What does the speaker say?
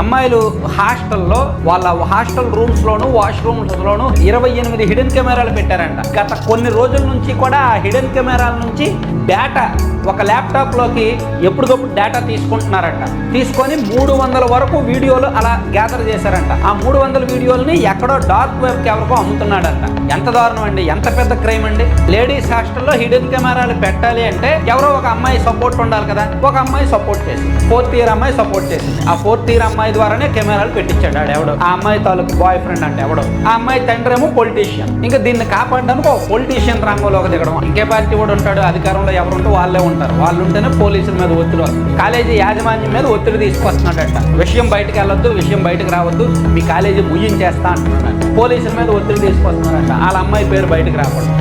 అమ్మాయిలు హాస్టల్లో వాళ్ళ హాస్టల్ రూమ్స్ లోను వాష్రూమ్స్ లోను 28 హిడెన్ కెమెరాలు పెట్టారంట. గత కొన్ని రోజుల నుంచి కూడా ఆ హిడెన్ కెమెరాల నుంచి డేటా ఒక ల్యాప్టాప్ లోకి ఎప్పటికప్పుడు డేటా తీసుకుంటున్నారంట. తీసుకొని 300 వరకు వీడియోలు అలా గ్యాదర్ చేశారంట. ఆ 300 వీడియోలని ఎక్కడో డార్క్ వెబ్ కి ఎవరికో అమ్ముతున్నాడంట. ఎంత దారుణం అండి, ఎంత పెద్ద క్రైమ్ అండి. లేడీస్ హాస్టల్లో హిడెన్ కెమెరాలు పెట్టాలి అంటే ఎవరో ఒక అమ్మాయి సపోర్ట్ ఉండాలి కదా. ఒక అమ్మాయి సపోర్ట్ చేసింది, 4th ఇయర్ అమ్మాయి సపోర్ట్ చేసింది. ఆ 4th ఇయర్ అమ్మాయి ద్వారానే కెమెరాలు పెట్టించాడు ఆడు ఎవడో. ఆ అమ్మాయి తాలూకు బాయ్ ఫ్రెండ్ అంటే ఎవడో. ఆ అమ్మాయి తండ్రి ఏమో పొలిటీషియన్. ఇంకా దీన్ని కాపాడడానికి ఒక పొలిటీషియన్ రంగంలోకి దిగడం. ఇంకే పార్టీ కూడా ఉంటాడు, అధికారంలో ఎవరుంటే వాళ్ళే ఉంటారు. వాళ్ళు ఉంటేనే పోలీసుల మీద ఒత్తిడి వస్తుంది. కాలేజీ యాజమాన్యం మీద ఒత్తిడి తీసుకొస్తున్నాడట. విషయం బయటకు వెళ్ళొద్దు, విషయం బయటకు రావద్దు, మీ కాలేజీ ముయ్యించేస్తా అంటున్నాడు. పోలీసుల మీద ఒత్తిడి తీసుకొస్తున్నాడట వాళ్ళ అమ్మాయి పేరు బయటకు రాకూడదు.